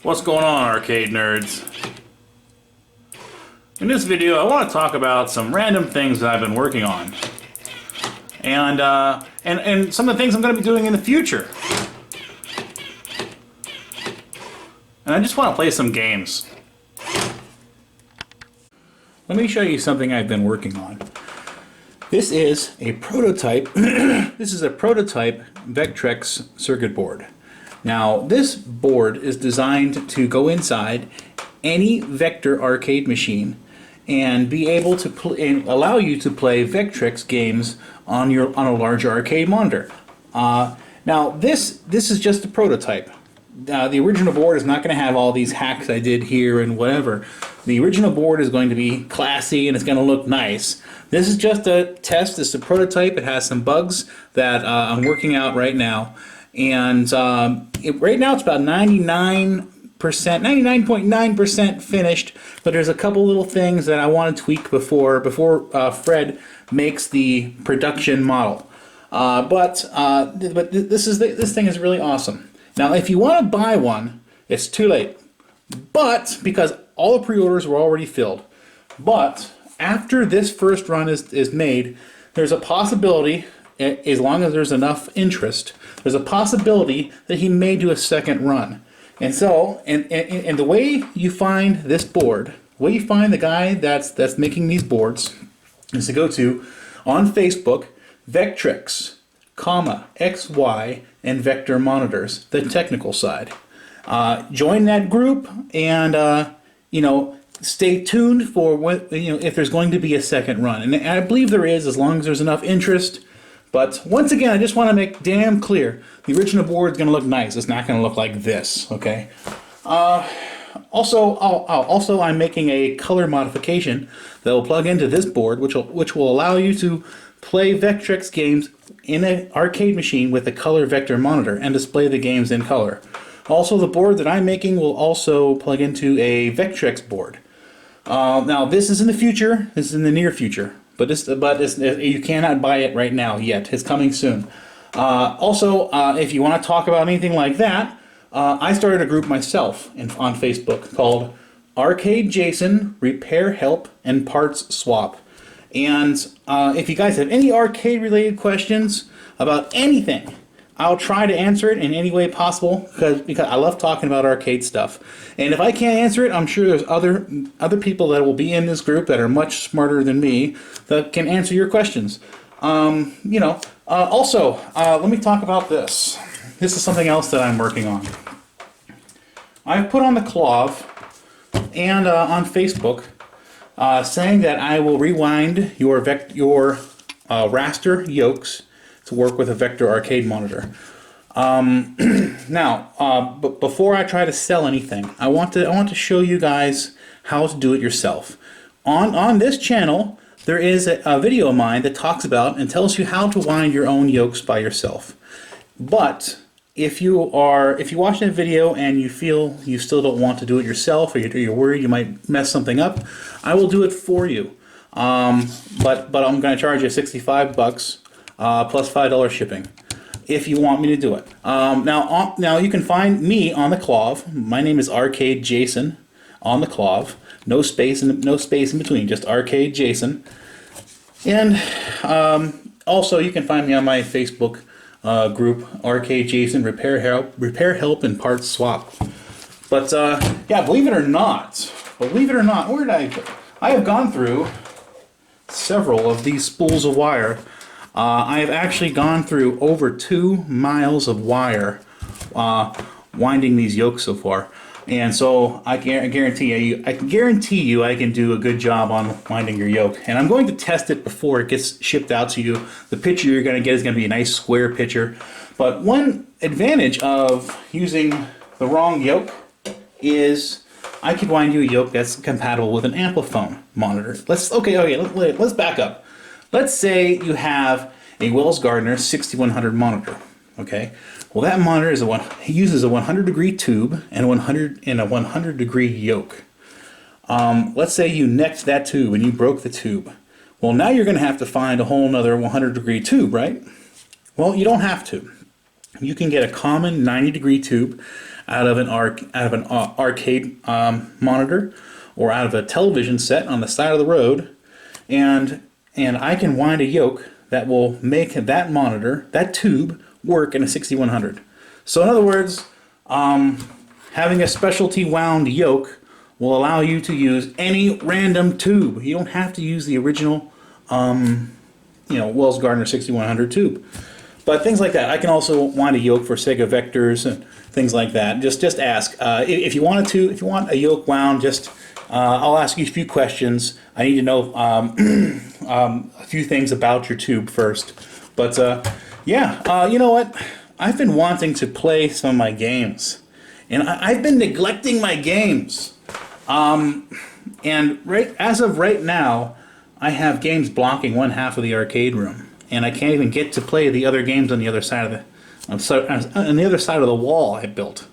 What's going on, arcade nerds? In this video, I want to talk about some random things that I've been working on, and some of the things I'm going to be doing in the future. And I just want to play some games. Let me show you something I've been working on. This is a prototype. This is a prototype Vectrex circuit board. Now, this board is designed to go inside any Vector arcade machine and be able to allow you to play Vectrex games on a larger arcade monitor. Now, this is just a prototype. The original board is not going to have all these hacks I did here and whatever. The original board is going to be classy and it's going to look nice. This is just a test. It's a prototype. It has some bugs that I'm working out right now. And right now it's about 99.9% finished, but there's a couple little things that I want to tweak before Fred makes the production model. But this thing is really awesome. Now, if you want to buy one, it's too late. But because all the pre-orders were already filled. But after this first run is made, there's a possibility, as long as there's enough interest, there's a possibility that he may do a second run. And so, and the way you find this board, the way you find the guy that's making these boards, is to go to, on Facebook, Vectrex, XY, and Vector Monitors, the technical side. Join that group and, stay tuned for what, if there's going to be a second run. And I believe there is, as long as there's enough interest. But once again, I just want to make damn clear, the original board is going to look nice. It's not going to look like this, okay? Also, I'm making a color modification that will plug into this board, which will allow you to play Vectrex games in an arcade machine with a color vector monitor and display the games in color. Also, the board that I'm making will also plug into a Vectrex board. Now, this is in the future. This is in the near future. But you cannot buy it right now yet. It's coming soon. If you want to talk about anything like that, I started a group myself on Facebook called Arcade Jason Repair Help and Parts Swap. And if you guys have any arcade-related questions about anything, I'll try to answer it in any way possible because I love talking about arcade stuff. And if I can't answer it, I'm sure there's other people that will be in this group that are much smarter than me that can answer your questions. Let me talk about this. This is something else that I'm working on. I've put on the cloth and on Facebook saying that I will rewind your raster yokes to work with a Vector arcade monitor. But before I try to sell anything, I want to show you guys how to do it yourself. On this channel, there is a video of mine that talks about and tells you how to wind your own yokes by yourself. But if you watch that video and you feel you still don't want to do it yourself, or you're worried you might mess something up, I will do it for you. But I'm going to charge you $65 plus $5 shipping if you want me to do it. Now you can find me on the cloth. My name is Arcade Jason on the cloth. No space in between, just Arcade Jason. And also you can find me on my Facebook group, Arcade Jason Repair Help and Parts Swap. But yeah, believe it or not, where did I go? I have gone through several of these spools of wire. I have actually gone through over 2 miles of wire winding these yokes so far, and so I can guarantee you I can do a good job on winding your yoke. And I'm going to test it before it gets shipped out to you. The picture you're going to get is going to be a nice square picture. But one advantage of using the wrong yoke is I could wind you a yoke that's compatible with an Ampliphone monitor. Let's back up. Let's say you have a Wells Gardner 6100 monitor, okay? Well, that monitor uses a 100-degree tube and a 100-degree yoke. Let's say you necked that tube and you broke the tube. Well, now you're going to have to find a whole other 100-degree tube, right? Well, you don't have to. you can get a common 90-degree tube out of an arcade monitor, or out of a television set on the side of the road, and I can wind a yoke that will make that monitor, that tube, work in a 6100. So in other words, having a specialty wound yoke will allow you to use any random tube. You don't have to use the original, Wells Gardner 6100 tube. But things like that. I can also wind a yoke for Sega Vectors and things like that. Just ask. If you want a yoke wound, I'll ask you a few questions. I need to know a few things about your tube first. But you know what? I've been wanting to play some of my games, and I've been neglecting my games. And as of right now, I have games blocking one half of the arcade room, and I can't even get to play the other games on the other side of the wall I built.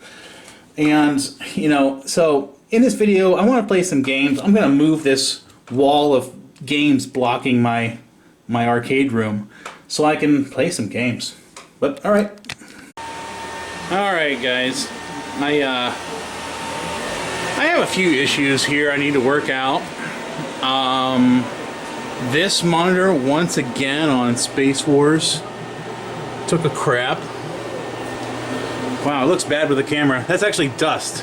And so in this video, I want to play some games. I'm going to move this wall of games blocking my arcade room so I can play some games. But all right, guys, I have a few issues here I need to work out. This monitor, once again on Space Wars, took a crap. Wow, it looks bad with the camera. That's actually dust.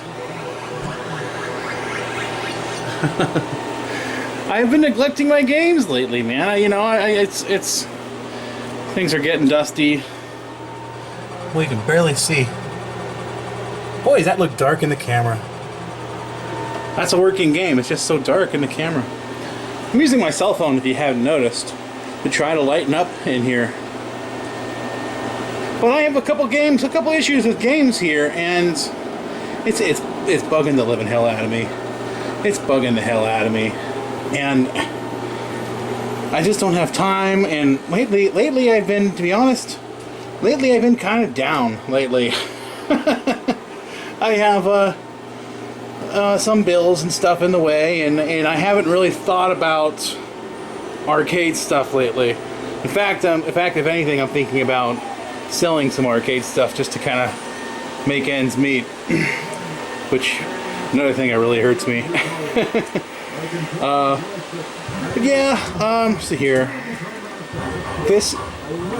I've been neglecting my games lately, man. It's things are getting dusty. Well, you can barely see. Boy, does that look dark in the camera. That's a working game. It's just so dark in the camera. I'm using my cell phone, if you haven't noticed, to try to lighten up in here. But I have a couple issues with games here, and it's bugging the living hell out of me. It's bugging the hell out of me, and I just don't have time. And lately I've been, to be honest, I've been kind of down lately. I have some bills and stuff in the way, and I haven't really thought about arcade stuff lately. In fact, if anything, I'm thinking about selling some arcade stuff just to kind of make ends meet. Which, another thing that really hurts me. But yeah, see here. This,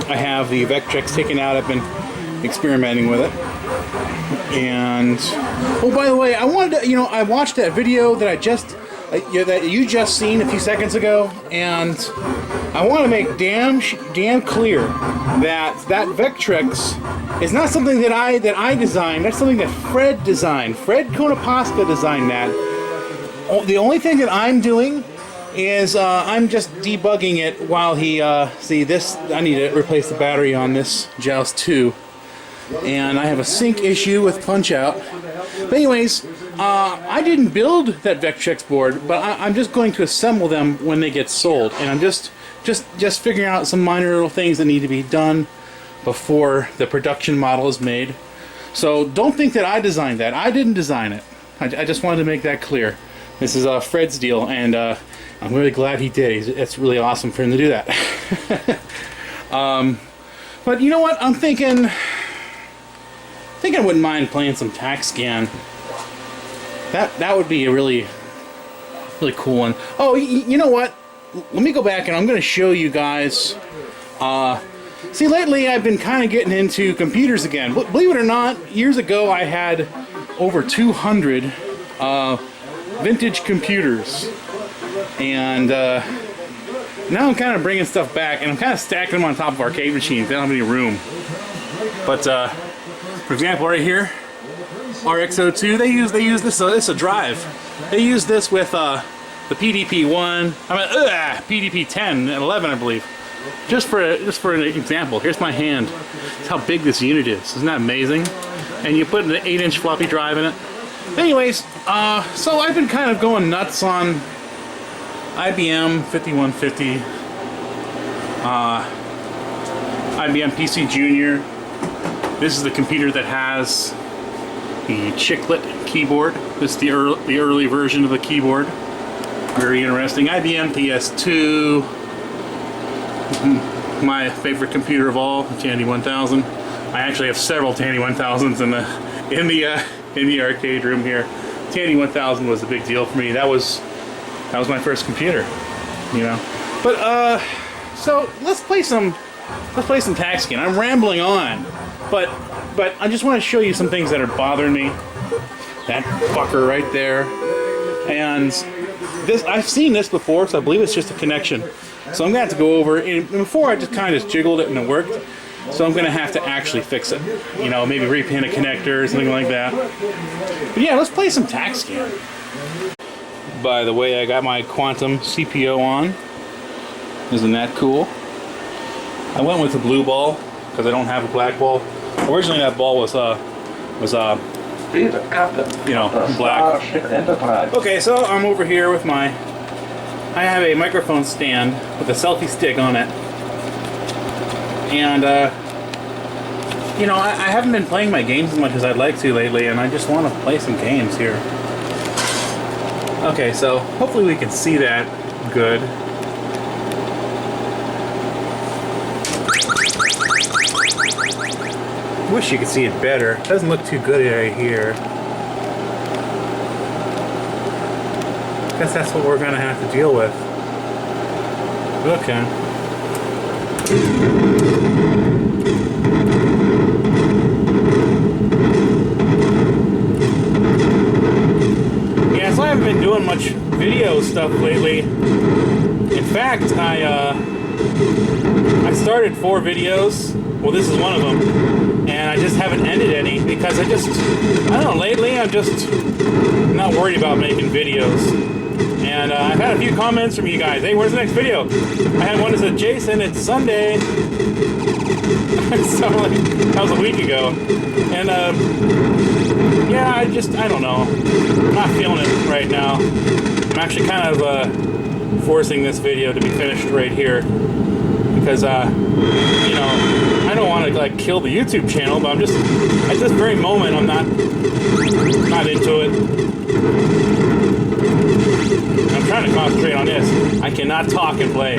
I have the Vectrex taken out. I've been experimenting with it. And oh, by the way, I wanted to, I watched that video that that you just seen a few seconds ago, and I want to make damn clear that Vectrex is not something that I designed. That's something that Fred designed. Fred Konopasca designed that. The only thing that I'm doing is I'm just debugging it while he see this. I need to replace the battery on this Joust 2. And I have a sync issue with Punch-Out. But anyways, I didn't build that Vectrex board, but I'm just going to assemble them when they get sold. And I'm just figuring out some minor little things that need to be done before the production model is made. So don't think that I designed that. I didn't design it. I just wanted to make that clear. This is Fred's deal, and I'm really glad he did. It's really awesome for him to do that. But you know what? I'm thinking I wouldn't mind playing some TAC Scan. That would be a really cool one. Oh, you know what? Let me go back and I'm going to show you guys. See, lately I've been kind of getting into computers again. Believe it or not, years ago I had over 200 vintage computers, and now I'm kind of bringing stuff back, and I'm kind of stacking them on top of arcade machines. They don't have any room. But for example, right here, RX-02, they use this. This is a drive. They use this with the PDP-1. PDP-10 and 11, I believe. Just for an example, here's my hand. That's how big this unit is. Isn't that amazing? And you put an 8-inch floppy drive in it. Anyways, so I've been kind of going nuts on IBM 5150, IBM PC Junior. This is the computer that has the chiclet keyboard. This is the early version of the keyboard. Very interesting. IBM PS2. My favorite computer of all, the Tandy 1000. I actually have several Tandy 1000s in the arcade room here. Tandy 1000 was a big deal for me. That was my first computer, you know. But so let's play some tag skin. I'm rambling on, but I just want to show you some things that are bothering me. That fucker right there, and this, I've seen this before, so I believe it's just a connection. So I'm gonna have to go over, and before I just kind of jiggled it and it worked. So I'm gonna have to actually fix it. You know, maybe repin a connector or something like that. But yeah, let's play some tag scan. By the way, I got my Quantum CPO on. Isn't that cool? I went with the blue ball because I don't have a black ball. Originally that ball was you know, black. Okay, so I'm over here with I have a microphone stand with a selfie stick on it. And, you know, I haven't been playing my games as much as I'd like to lately, and I just want to play some games here. Okay, so hopefully we can see that good. Wish you could see it better. It doesn't look too good right here. Guess that's what we're gonna have to deal with. Okay. Yeah, so I haven't been doing much video stuff lately. In fact, I started 4 videos. Well, this is one of them. And I just haven't ended any because I don't know, lately I'm just not worried about making videos. And I've had a few comments from you guys. Hey, where's the next video? I had one that said, Jason, it's Sunday. So like, that was a week ago. And yeah, I don't know. I'm not feeling it right now. I'm actually kind of forcing this video to be finished right here. Because, you know, I don't want to like kill the YouTube channel, but I'm just, at this very moment, I'm not into it. I'm trying to concentrate on this. I cannot talk and play.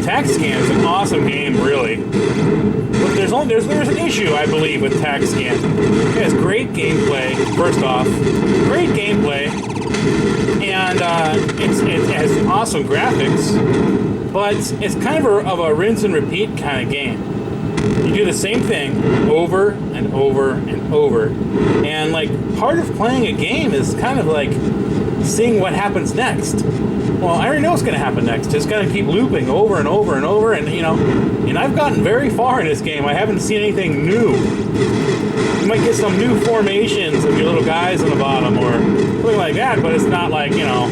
Tag Scan is an awesome game, really. But there's an issue, I believe, with Tag Scan. It has great gameplay, first off. Great gameplay. And it has awesome graphics. But it's kind of a rinse and repeat kind of game. You do the same thing over and over and over. And like, part of playing a game is kind of like seeing what happens next. Well, I already know what's going to happen next. It's going to keep looping over and over and over, and you know, and I've gotten very far in this game. I haven't seen anything new. You might get some new formations of your little guys on the bottom or something like that, but it's not like, you know.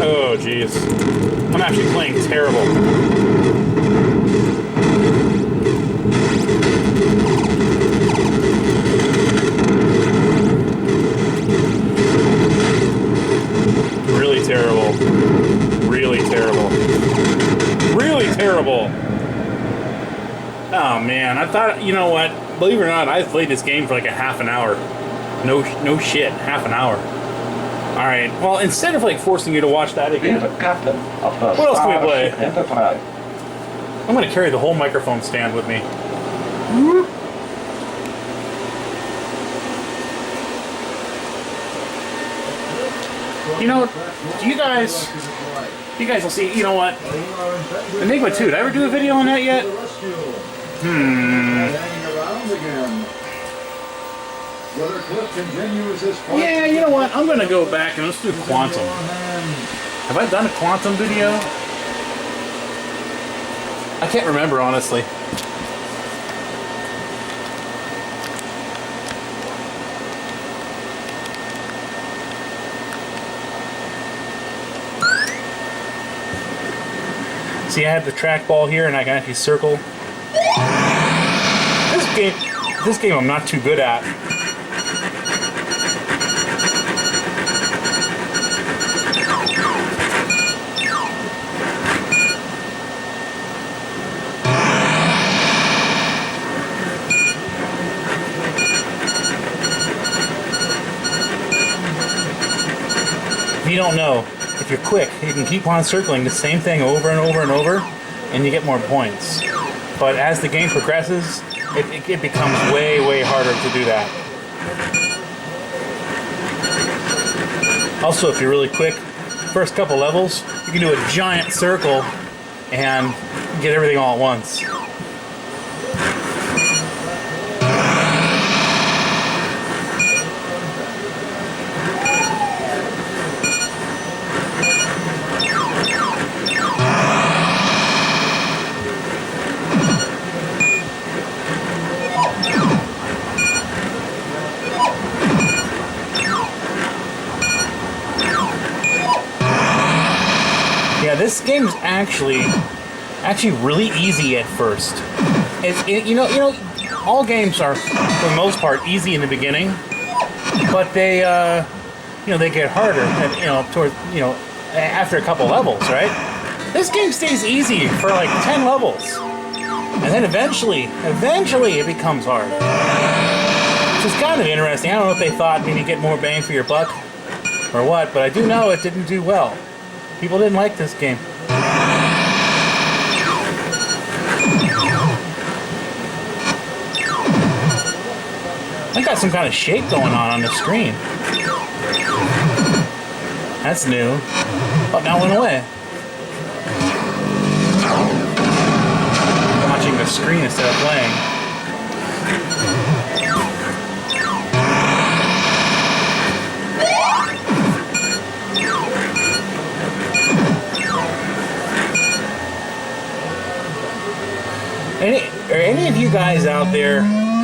Oh, jeez. I'm actually playing terrible. Really terrible. Really terrible. Really terrible. Oh, man. I thought, you know what? Believe it or not, I've played this game for like a half an hour. No shit. Half an hour. Alright, well, instead of like forcing you to watch that again, what else can we play? I'm going to carry the whole microphone stand with me. You know, you guys will see, you know what? Enigma 2, did I ever do a video on that yet? Yeah, you know what? I'm going to go back and let's do Quantum. Have I done a Quantum video? I can't remember, honestly. See, I have the trackball here and I can actually circle. This game... This game I'm not too good at. If you don't know, if you're quick, you can keep on circling the same thing over and over and over, and you get more points. But as the game progresses, it becomes way, way harder to do that. Also, if you're really quick, first couple levels, you can do a giant circle and get everything all at once. Yeah, this game's actually really easy at first. You know, all games are for the most part easy in the beginning, but they they get harder, after a couple levels, right? This game stays easy for like 10 levels, and then eventually it becomes hard. Which is kind of interesting. I don't know if they thought maybe get more bang for your buck or what, but I do know it didn't do well. People didn't like this game. I got some kind of shake going on the screen. That's new. Oh, now it went away. I'm watching the screen instead of playing. Are any of you guys out there,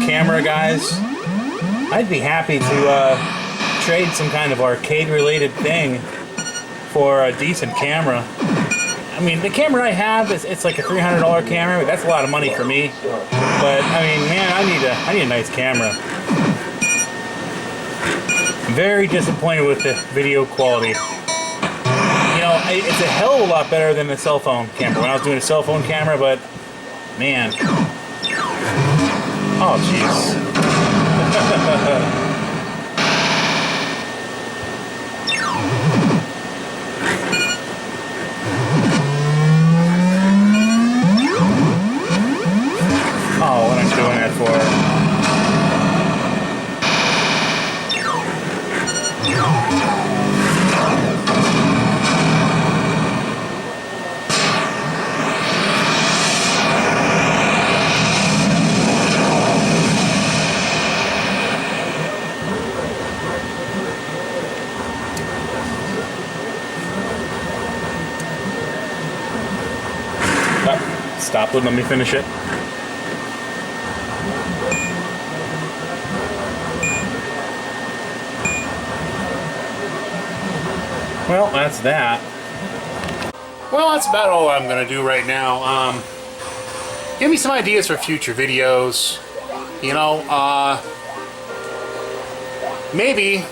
camera guys? I'd be happy to trade some kind of arcade-related thing for a decent camera. I mean, the camera I have it's like a $300 camera. That's a lot of money for me. But I mean, man, I need a nice camera. I'm very disappointed with the video quality. You know, it's a hell of a lot better than the cell phone camera. When I was doing a cell phone camera, but man. Oh, jeez. Oh, what am I doing that for? Stop, let me finish it. Well, that's that. Well, that's about all I'm going to do right now. Give me some ideas for future videos. You know, maybe,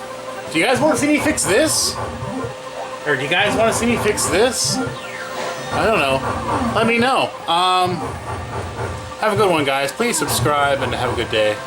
do you guys want to see me fix this? Or do you guys want to see me fix this? I don't know. Let me know. Have a good one, guys. Please subscribe and have a good day.